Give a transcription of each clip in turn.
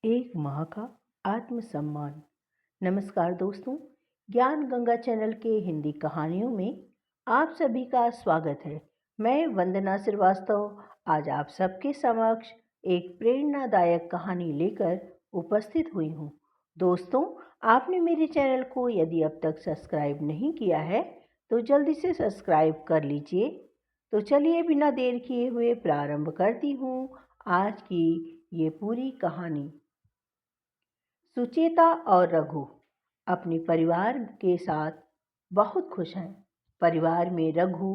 एक माँ का आत्मसम्मान। नमस्कार दोस्तों, ज्ञान गंगा चैनल के हिंदी कहानियों में आप सभी का स्वागत है। मैं वंदना श्रीवास्तव आज आप सबके समक्ष एक प्रेरणादायक कहानी लेकर उपस्थित हुई हूँ। दोस्तों, आपने मेरे चैनल को यदि अब तक सब्सक्राइब नहीं किया है तो जल्दी से सब्सक्राइब कर लीजिए। तो चलिए बिना देर किए हुए प्रारंभ करती हूँ आज की ये पूरी कहानी। सुचेता और रघु अपने परिवार के साथ बहुत खुश हैं। परिवार में रघु,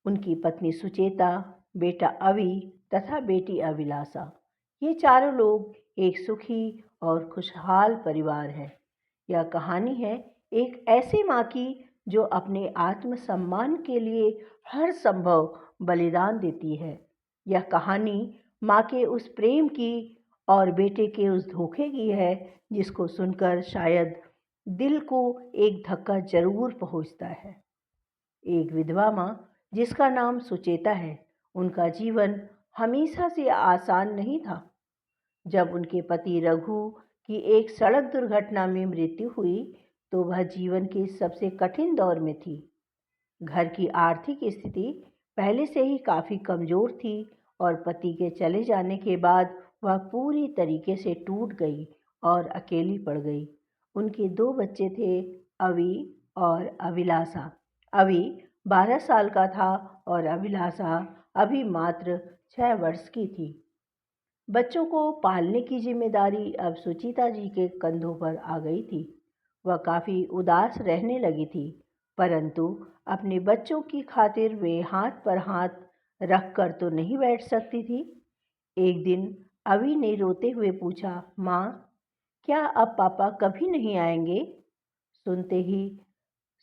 उनकी पत्नी सुचेता, बेटा अवि तथा बेटी अभिलाषा, ये चारों लोग एक सुखी और खुशहाल परिवार है। यह कहानी है एक ऐसी माँ की जो अपने आत्मसम्मान के लिए हर संभव बलिदान देती है। यह कहानी माँ के उस प्रेम की और बेटे के उस धोखे की है जिसको सुनकर शायद दिल को एक धक्का जरूर पहुंचता है। एक विधवा माँ जिसका नाम सुचेता है, उनका जीवन हमेशा से आसान नहीं था। जब उनके पति रघु की एक सड़क दुर्घटना में मृत्यु हुई तो वह जीवन के सबसे कठिन दौर में थी। घर की आर्थिक स्थिति पहले से ही काफ़ी कमज़ोर थी और पति के चले जाने के बाद वह पूरी तरीके से टूट गई और अकेली पड़ गई। उनके 2 बच्चे थे, अवि और अभिलाषा। अवि 12 साल का था और अभिलाषा अभी मात्र 6 वर्ष की थी। बच्चों को पालने की जिम्मेदारी अब सुचेता जी के कंधों पर आ गई थी। वह काफ़ी उदास रहने लगी थी, परंतु अपने बच्चों की खातिर वे हाथ पर हाथ रख कर तो नहीं बैठ सकती थी। एक दिन अवि ने रोते हुए पूछा, माँ, क्या अब पापा कभी नहीं आएंगे? सुनते ही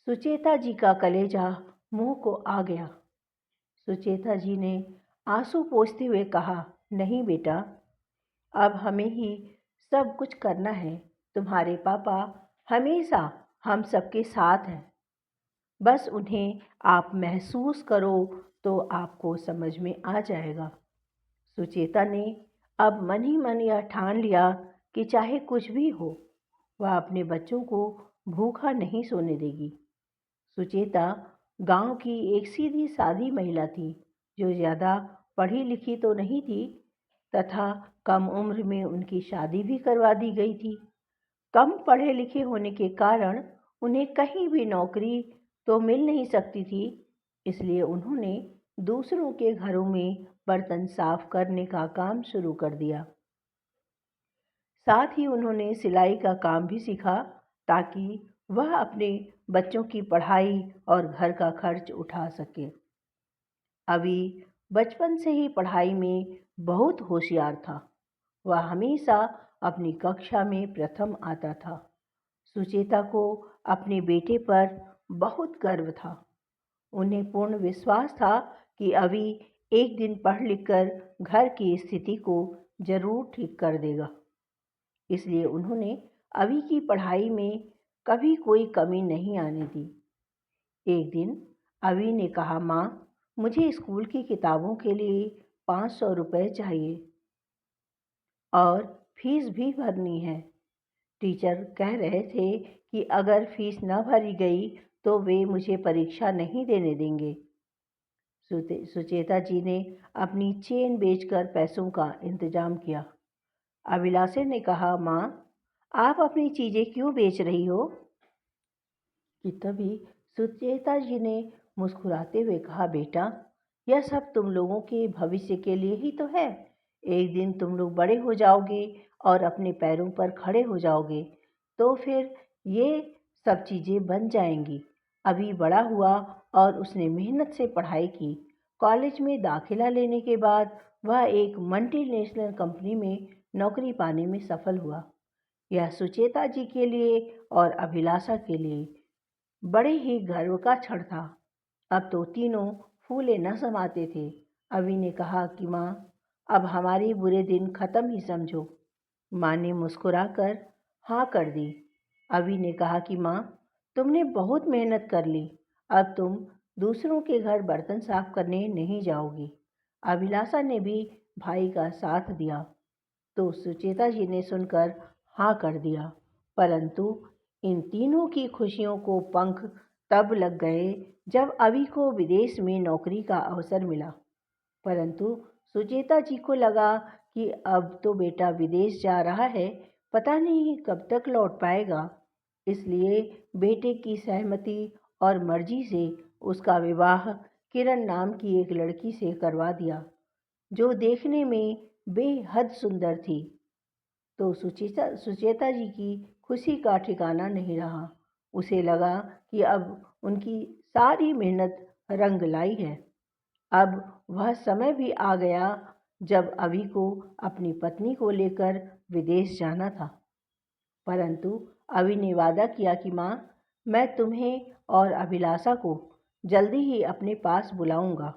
सुचेता जी का कलेजा मुंह को आ गया। सुचेता जी ने आंसू पोंछते हुए कहा, नहीं बेटा, अब हमें ही सब कुछ करना है। तुम्हारे पापा हमेशा हम सबके साथ हैं। बस उन्हें आप महसूस करो तो आपको समझ में आ जाएगा। सुचेता ने अब मन ही मन यह ठान लिया कि चाहे कुछ भी हो, वह अपने बच्चों को भूखा नहीं सोने देगी। सुचेता गांव की एक सीधी सादी महिला थी जो ज़्यादा पढ़ी लिखी तो नहीं थी तथा कम उम्र में उनकी शादी भी करवा दी गई थी। कम पढ़े लिखे होने के कारण उन्हें कहीं भी नौकरी तो मिल नहीं सकती थी, इसलिए उन्होंने दूसरों के घरों में बर्तन साफ करने का काम शुरू कर दिया। साथ ही उन्होंने सिलाई का काम भी सीखा ताकि वह अपने बच्चों की पढ़ाई और घर का खर्च उठा सके। अभी बचपन से ही पढ़ाई में बहुत होशियार था। वह हमेशा अपनी कक्षा में प्रथम आता था। सुचेता को अपने बेटे पर बहुत गर्व था। उन्हें पूर्ण विश्वास था कि अभी एक दिन पढ़ लिख कर घर की स्थिति को जरूर ठीक कर देगा। इसलिए उन्होंने अभी की पढ़ाई में कभी कोई कमी नहीं आने दी। एक दिन अभी ने कहा, माँ, मुझे स्कूल की किताबों के लिए 500 रुपये चाहिए और फीस भी भरनी है। टीचर कह रहे थे कि अगर फीस न भरी गई तो वे मुझे परीक्षा नहीं देने देंगे। सुचेता जी ने अपनी चेन बेचकर पैसों का इंतजाम किया। अभिलाषा ने कहा, माँ, आप अपनी चीज़ें क्यों बेच रही हो? कि तभी सुचेता जी ने मुस्कुराते हुए कहा, बेटा, यह सब तुम लोगों के भविष्य के लिए ही तो है। एक दिन तुम लोग बड़े हो जाओगे और अपने पैरों पर खड़े हो जाओगे तो फिर ये सब चीज़ें बन जाएंगी। अभी बड़ा हुआ और उसने मेहनत से पढ़ाई की। कॉलेज में दाखिला लेने के बाद वह एक मल्टीनेशनल कंपनी में नौकरी पाने में सफल हुआ। यह सुचेता जी के लिए और अभिलाषा के लिए बड़े ही गर्व का क्षण था। अब तो तीनों फूले न समाते थे। अवि ने कहा कि माँ, अब हमारे बुरे दिन खत्म ही समझो। माँ ने मुस्कुराकर हाँ कर दी। अवि ने कहा कि माँ, तुमने बहुत मेहनत कर ली, अब तुम दूसरों के घर बर्तन साफ करने नहीं जाओगी। अभिलाषा ने भी भाई का साथ दिया। तो सुचेता जी ने सुनकर हाँ कर दिया। परंतु इन तीनों की खुशियों को पंख तब लग गए जब अभी को विदेश में नौकरी का अवसर मिला। परंतु सुचेता जी को लगा कि अब तो बेटा विदेश जा रहा है, पता नहीं कब तक लौट पाएगा। इसलिए बेटे की सहमति और मर्जी से उसका विवाह किरण नाम की एक लड़की से करवा दिया, जो देखने में बेहद सुंदर थी। तो सुचेता जी की खुशी का ठिकाना नहीं रहा। उसे लगा कि अब उनकी सारी मेहनत रंग लाई है। अब वह समय भी आ गया जब अभी को अपनी पत्नी को लेकर विदेश जाना था। परंतु अभी ने वादा किया कि माँ, मैं तुम्हें और अभिलाषा को जल्दी ही अपने पास बुलाऊंगा।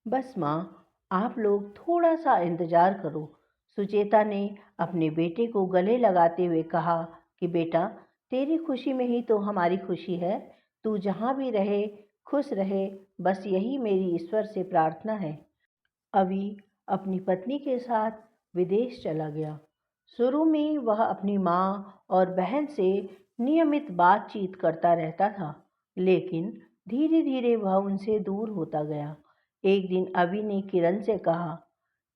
बस माँ, आप लोग थोड़ा सा इंतजार करो। सुचेता ने अपने बेटे को गले लगाते हुए कहा कि बेटा, तेरी खुशी में ही तो हमारी खुशी है। तू जहाँ भी रहे खुश रहे, बस यही मेरी ईश्वर से प्रार्थना है। अभी अपनी पत्नी के साथ विदेश चला गया। शुरू में वह अपनी माँ और बहन से नियमित बातचीत करता रहता था, लेकिन धीरे धीरे वह उनसे दूर होता गया। एक दिन अभी ने किरण से कहा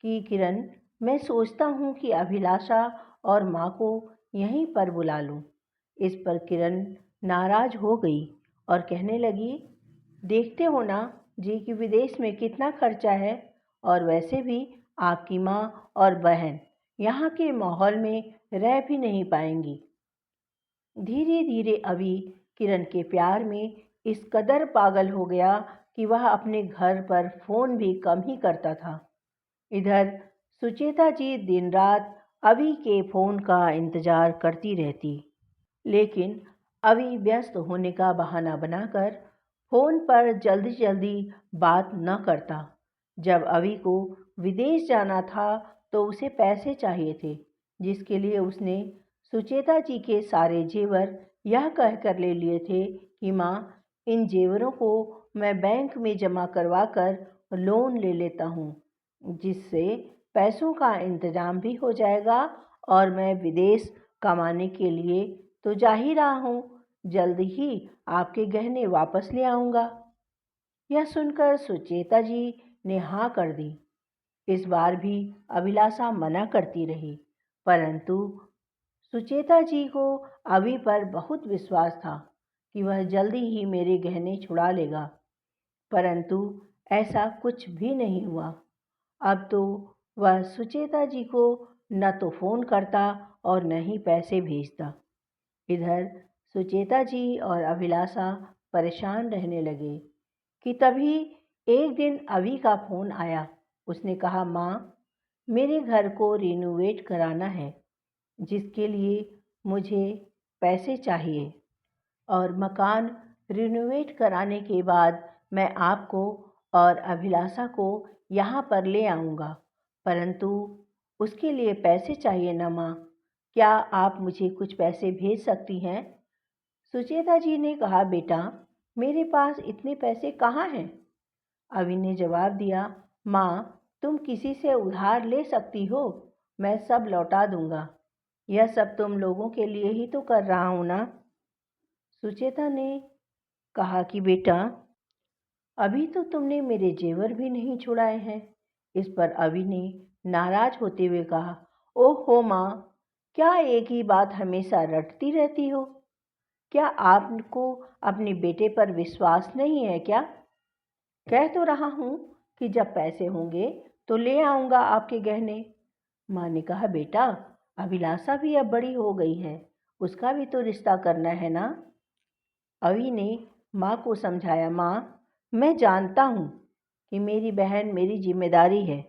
कि किरण, मैं सोचता हूँ कि अभिलाषा और माँ को यहीं पर बुला लूँ। इस पर किरण नाराज हो गई और कहने लगी, देखते हो ना जी कि विदेश में कितना खर्चा है, और वैसे भी आपकी माँ और बहन यहाँ के माहौल में रह भी नहीं पाएंगी। धीरे धीरे अभी किरण के प्यार में इस कदर पागल हो गया कि वह अपने घर पर फोन भी कम ही करता था। इधर सुचेता जी दिन रात अभी के फोन का इंतजार करती रहती, लेकिन अभी व्यस्त होने का बहाना बनाकर फोन पर जल्दी जल्दी बात न करता। जब अभी को विदेश जाना था तो उसे पैसे चाहिए थे, जिसके लिए उसने सुचेता जी के सारे जेवर यह कहकर ले लिए थे कि माँ, इन जेवरों को मैं बैंक में जमा करवा कर लोन ले लेता हूँ, जिससे पैसों का इंतजाम भी हो जाएगा और मैं विदेश कमाने के लिए तो जा ही रहा हूँ, जल्द ही आपके गहने वापस ले आऊँगा। यह सुनकर सुचेता जी ने हाँ कर दी। इस बार भी अभिलाषा मना करती रही, परंतु सुचेता जी को अभी पर बहुत विश्वास था कि वह जल्दी ही मेरे गहने छुड़ा लेगा। परंतु ऐसा कुछ भी नहीं हुआ। अब तो वह सुचेता जी को न तो फ़ोन करता और न ही पैसे भेजता। इधर सुचेता जी और अभिलाषा परेशान रहने लगे कि तभी एक दिन अभी का फ़ोन आया। उसने कहा, माँ, मेरे घर को रिनोवेट कराना है, जिसके लिए मुझे पैसे चाहिए, और मकान रिनोवेट कराने के बाद मैं आपको और अभिलाषा को यहाँ पर ले आऊँगा, परंतु उसके लिए पैसे चाहिए ना माँ। क्या आप मुझे कुछ पैसे भेज सकती हैं? सुचेता जी ने कहा, बेटा, मेरे पास इतने पैसे कहाँ हैं? अभी ने जवाब दिया, माँ, तुम किसी से उधार ले सकती हो, मैं सब लौटा दूंगा। यह सब तुम लोगों के लिए ही तो कर रहा हूँ ना। सुचेता ने कहा कि बेटा, अभी तो तुमने मेरे जेवर भी नहीं छुड़ाए हैं। इस पर अभी ने नाराज होते हुए कहा, ओहो माँ, क्या एक ही बात हमेशा रटती रहती हो? क्या आपको अपने बेटे पर विश्वास नहीं है क्या? कह तो रहा हूँ कि जब पैसे होंगे तो ले आऊँगा आपके गहने। माँ ने कहा, बेटा, अभिलाषा भी अब बड़ी हो गई है, उसका भी तो रिश्ता करना है ना। अभी ने माँ को समझाया, माँ, मैं जानता हूँ कि मेरी बहन मेरी जिम्मेदारी है।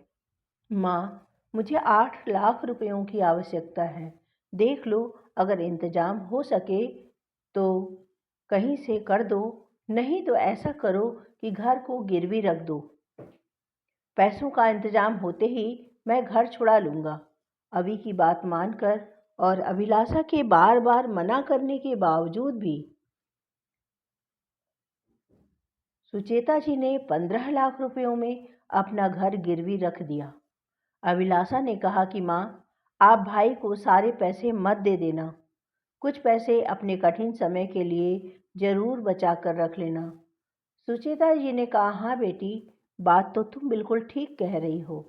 माँ, मुझे 8 लाख रुपयों की आवश्यकता है। देख लो, अगर इंतजाम हो सके तो कहीं से कर दो, नहीं तो ऐसा करो कि घर को गिरवी रख दो। पैसों का इंतजाम होते ही मैं घर छुड़ा लूँगा। अभी की बात मानकर और अभिलाषा के बार बार मना करने के बावजूद भी सुचेता जी ने 15 लाख रुपयों में अपना घर गिरवी रख दिया। अभिलाषा ने कहा कि माँ, आप भाई को सारे पैसे मत दे देना, कुछ पैसे अपने कठिन समय के लिए जरूर बचा कर रख लेना। सुचेता जी ने कहा, हाँ बेटी, बात तो तुम बिल्कुल ठीक कह रही हो।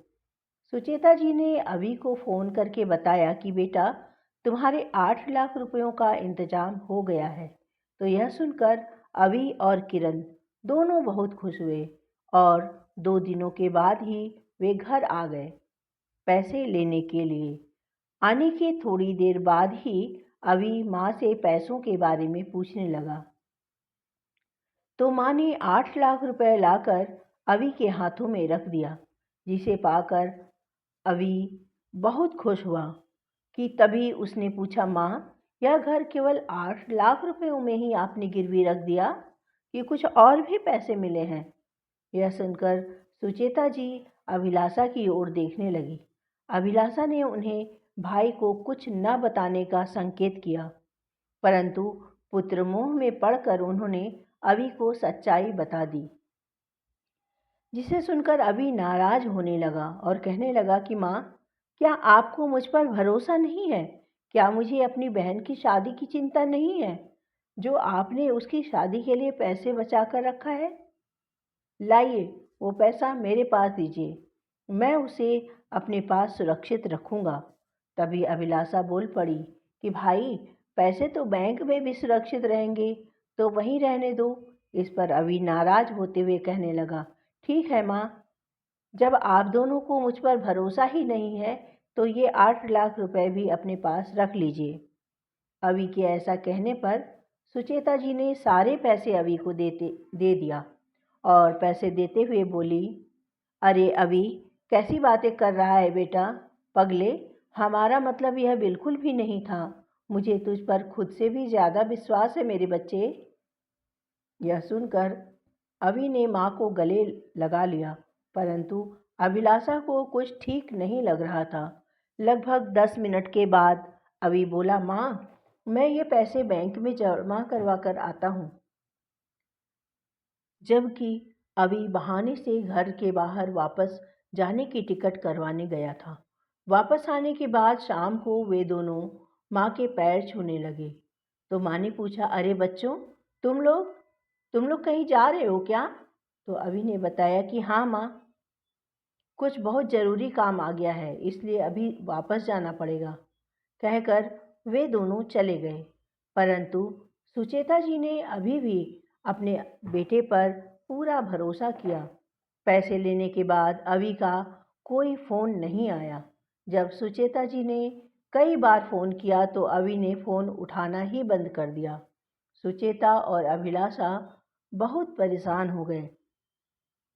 सुचेता जी ने अभी को फ़ोन करके बताया कि बेटा, तुम्हारे 8 लाख रुपयों का इंतजाम हो गया है। तो यह सुनकर अभी और किरण दोनों बहुत खुश हुए और 2 दिनों के बाद ही वे घर आ गए पैसे लेने के लिए। आने के थोड़ी देर बाद ही अभी माँ से पैसों के बारे में पूछने लगा। तो माँ ने 8 लाख रुपए लाकर अभी के हाथों में रख दिया, जिसे पाकर अभी बहुत खुश हुआ कि तभी उसने पूछा, माँ, यह घर केवल 8 लाख रुपयों में ही आपने गिरवी रख दिया कि कुछ और भी पैसे मिले हैं? यह सुनकर सुचेता जी अभिलाषा की ओर देखने लगी। अभिलाषा ने उन्हें भाई को कुछ न बताने का संकेत किया, परंतु पुत्र मोह में पड़कर उन्होंने अभी को सच्चाई बता दी, जिसे सुनकर अभी नाराज होने लगा और कहने लगा कि माँ, क्या आपको मुझ पर भरोसा नहीं है? क्या मुझे अपनी बहन की शादी की चिंता नहीं है, जो आपने उसकी शादी के लिए पैसे बचा कर रखा है? लाइए, वो पैसा मेरे पास दीजिए, मैं उसे अपने पास सुरक्षित रखूँगा। तभी अभिलाषा बोल पड़ी कि भाई, पैसे तो बैंक में भी सुरक्षित रहेंगे, तो वहीं रहने दो। इस पर अभी नाराज होते हुए कहने लगा, ठीक है माँ, जब आप दोनों को मुझ पर भरोसा ही नहीं है, तो ये 8 लाख रुपए भी अपने पास रख लीजिए। अभी के ऐसा कहने पर सुचेता जी ने सारे पैसे अभी को दे दिया और पैसे देते हुए बोली, अरे अभी, कैसी बातें कर रहा है बेटा? पगले, हमारा मतलब यह बिल्कुल भी नहीं था। मुझे तुझ पर खुद से भी ज़्यादा विश्वास है मेरे बच्चे। यह सुनकर अभी ने माँ को गले लगा लिया, परंतु अभिलाषा को कुछ ठीक नहीं लग रहा था। लगभग 10 मिनट के बाद अभी बोला, माँ, मैं ये पैसे बैंक में जमा करवा कर आता हूँ। जबकि अभी बहाने से घर के बाहर वापस जाने की टिकट करवाने गया था। वापस आने के बाद शाम को वे दोनों माँ के पैर छूने लगे। तो माँ ने पूछा, अरे बच्चों, तुम लोग कहीं जा रहे हो क्या? तो अभी ने बताया कि हाँ माँ, कुछ बहुत ज़रूरी काम आ गया है, इसलिए अभी वापस जाना पड़ेगा, कहकर वे दोनों चले गए। परंतु सुचेता जी ने अभी भी अपने बेटे पर पूरा भरोसा किया। पैसे लेने के बाद अभी का कोई फ़ोन नहीं आया। जब सुचेता जी ने कई बार फ़ोन किया तो अभी ने फ़ोन उठाना ही बंद कर दिया। सुचेता और अभिलाषा बहुत परेशान हो गए।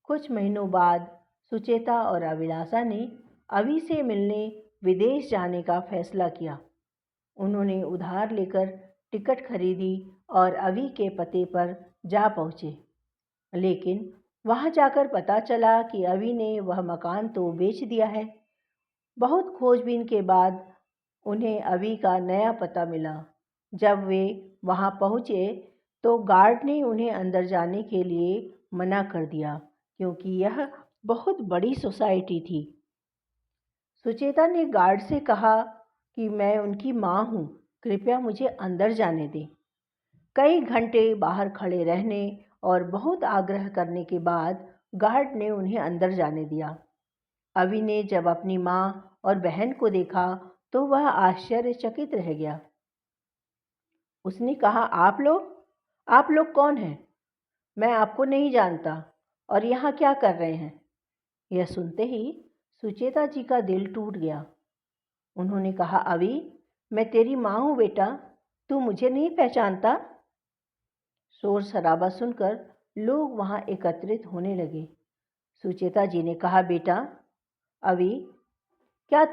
कुछ महीनों बाद सुचेता और अभिलाषा ने अभी से मिलने विदेश जाने का फैसला किया। उन्होंने उधार लेकर टिकट खरीदी और अभी के पते पर जा पहुँचे। लेकिन वहाँ जाकर पता चला कि अभी ने वह मकान तो बेच दिया है। बहुत खोजबीन के बाद उन्हें अभी का नया पता मिला। जब वे वहाँ पहुँचे तो गार्ड ने उन्हें अंदर जाने के लिए मना कर दिया, क्योंकि यह बहुत बड़ी सोसाइटी थी। सुचेता ने गार्ड से कहा कि मैं उनकी माँ हूँ, कृपया मुझे अंदर जाने दें। कई घंटे बाहर खड़े रहने और बहुत आग्रह करने के बाद गार्ड ने उन्हें अंदर जाने दिया। अभी ने जब अपनी माँ और बहन को देखा तो वह आश्चर्यचकित रह गया। उसने कहा, आप लोग कौन हैं? मैं आपको नहीं जानता और यहाँ क्या कर रहे हैं? यह सुनते ही सुचेता जी का दिल टूट गया। उन्होंने कहा, अभी, मैं तेरी माँ हूँ बेटा, तू मुझे नहीं पहचानता? शोर शराबा सुनकर लोग वहाँ एकत्रित होने लगे। सुचेता जी ने कहा, बेटा अभी, क्या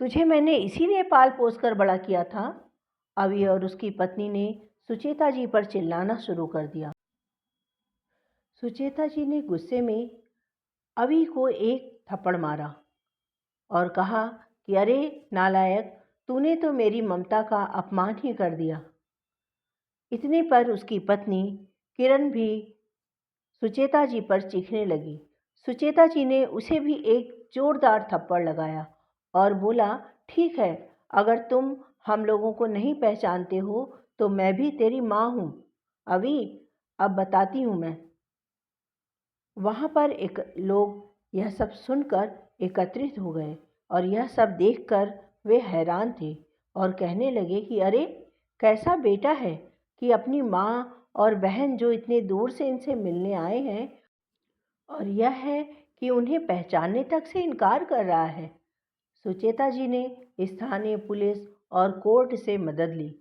तुझे मैंने इसीलिए पाल पोस कर बड़ा किया था? अभी और उसकी पत्नी ने सुचेता जी पर चिल्लाना शुरू कर दिया। सुचेता जी ने गुस्से में अभी को एक थप्पड़ मारा और कहा कि अरे नालायक, तूने तो मेरी ममता का अपमान ही कर दिया। इतने पर उसकी पत्नी किरण भी सुचेता जी पर चीखने लगी। सुचेता जी ने उसे भी एक जोरदार थप्पड़ लगाया और बोला, ठीक है, अगर तुम हम लोगों को नहीं पहचानते हो तो मैं भी तेरी माँ हूँ। अभी अब बताती हूँ मैं। वहाँ पर एक लोग यह सब सुनकर एकत्रित हो गए और यह सब देखकर वे हैरान थे और कहने लगे कि अरे, कैसा बेटा है कि अपनी माँ और बहन जो इतने दूर से इनसे मिलने आए हैं, और यह है कि उन्हें पहचानने तक से इनकार कर रहा है। सुचेता जी ने स्थानीय पुलिस और कोर्ट से मदद ली।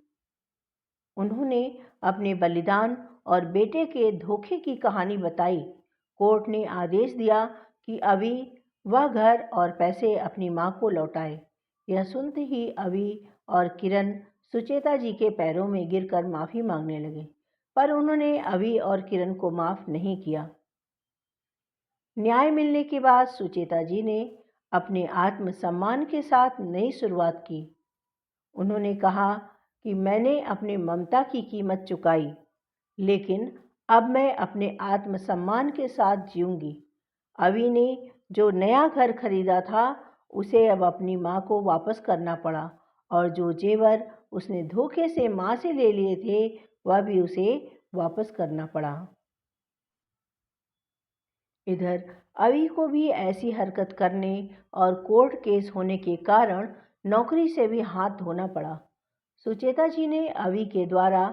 उन्होंने अपने बलिदान और बेटे के धोखे की कहानी बताई। कोर्ट ने आदेश दिया कि अभी वह घर और पैसे अपनी मां को लौटाए। यह सुनते ही अभी और किरण सुचेता जी के पैरों में गिरकर माफ़ी मांगने लगे, पर उन्होंने अभी और किरण को माफ़ नहीं किया। न्याय मिलने के बाद सुचेता जी ने अपने आत्मसम्मान के साथ नई शुरुआत की। उन्होंने कहा कि मैंने अपने ममता की कीमत चुकाई, लेकिन अब मैं अपने आत्मसम्मान के साथ जीऊंगी। अवि ने जो नया घर खरीदा था उसे अब अपनी माँ को वापस करना पड़ा, और जो जेवर उसने धोखे से माँ से ले लिए थे वह भी उसे वापस करना पड़ा। इधर अवि को भी ऐसी हरकत करने और कोर्ट केस होने के कारण नौकरी से भी हाथ धोना पड़ा। सुचेता जी ने अवि के द्वारा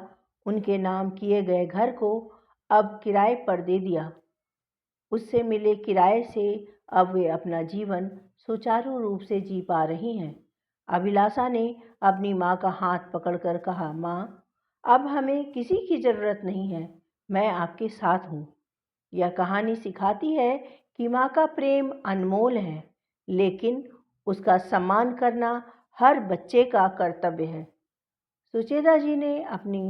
उनके नाम किए गए घर को अब किराए पर दे दिया। उससे मिले किराए से अब वे अपना जीवन सुचारू रूप से जी पा रही हैं। अभिलाषा ने अपनी माँ का हाथ पकड़कर कहा, माँ, अब हमें किसी की ज़रूरत नहीं है, मैं आपके साथ हूँ। यह कहानी सिखाती है कि माँ का प्रेम अनमोल है, लेकिन उसका सम्मान करना हर बच्चे का कर्तव्य है। सुचेता जी ने अपनी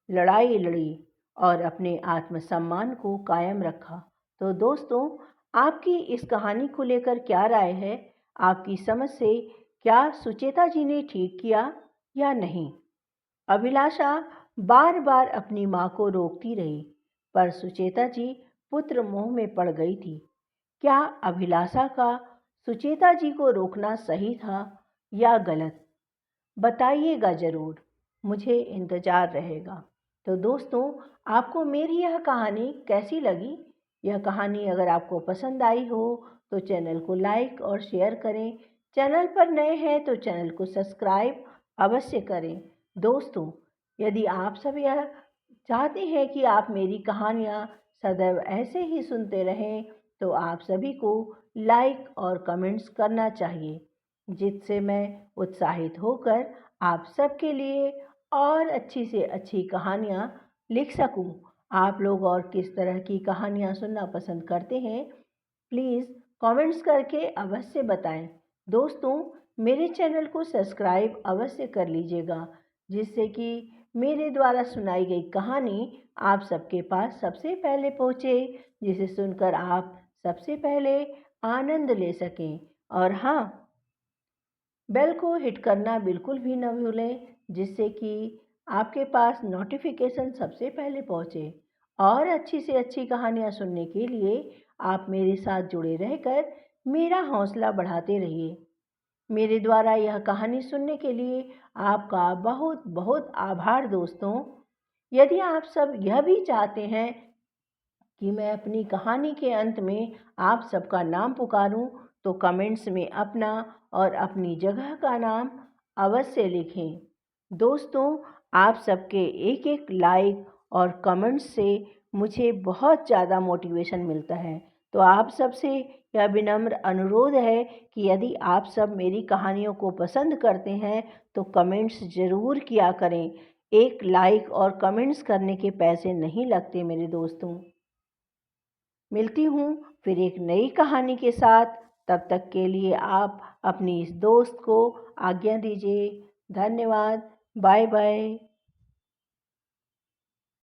लड़ाई लड़ी और अपने आत्मसम्मान को कायम रखा। तो दोस्तों, आपकी इस कहानी को लेकर क्या राय है? आपकी समझ से क्या सुचेता जी ने ठीक किया या नहीं? अभिलाषा बार बार अपनी माँ को रोकती रही, पर सुचेता जी पुत्र मोह में पड़ गई थी। क्या अभिलाषा का सुचेता जी को रोकना सही था या गलत? बताइएगा ज़रूर, मुझे इंतज़ार रहेगा। तो दोस्तों, आपको मेरी यह कहानी कैसी लगी? यह कहानी अगर आपको पसंद आई हो तो चैनल को लाइक और शेयर करें। चैनल पर नए हैं तो चैनल को सब्सक्राइब अवश्य करें। दोस्तों, यदि आप सब यह चाहते हैं कि आप मेरी कहानियाँ सदैव ऐसे ही सुनते रहें तो आप सभी को लाइक और कमेंट्स करना चाहिए, जिससे मैं उत्साहित होकर आप सबके लिए और अच्छी से अच्छी कहानियाँ लिख सकूं। आप लोग और किस तरह की कहानियाँ सुनना पसंद करते हैं, प्लीज़ कमेंट्स करके अवश्य बताएं। दोस्तों, मेरे चैनल को सब्सक्राइब अवश्य कर लीजिएगा, जिससे कि मेरे द्वारा सुनाई गई कहानी आप सबके पास सबसे पहले पहुँचे, जिसे सुनकर आप सबसे पहले आनंद ले सकें। और हाँ, बेल को हिट करना बिल्कुल भी न भूलें, जिससे कि आपके पास नोटिफिकेशन सबसे पहले पहुँचे। और अच्छी से अच्छी कहानियाँ सुनने के लिए आप मेरे साथ जुड़े रहकर मेरा हौसला बढ़ाते रहिए। मेरे द्वारा यह कहानी सुनने के लिए आपका बहुत बहुत आभार दोस्तों। यदि आप सब यह भी चाहते हैं कि मैं अपनी कहानी के अंत में आप सबका नाम पुकारूं, तो कमेंट्स में अपना और अपनी जगह का नाम अवश्य लिखें। दोस्तों, आप सबके एक एक लाइक और कमेंट्स से मुझे बहुत ज़्यादा मोटिवेशन मिलता है। तो आप सबसे यह विनम्र अनुरोध है कि यदि आप सब मेरी कहानियों को पसंद करते हैं तो कमेंट्स ज़रूर किया करें। एक लाइक और कमेंट्स करने के पैसे नहीं लगते मेरे दोस्तों। मिलती हूँ फिर एक नई कहानी के साथ। तब तक के लिए आप अपनी इस दोस्त को आज्ञा दीजिए। धन्यवाद। Bye bye.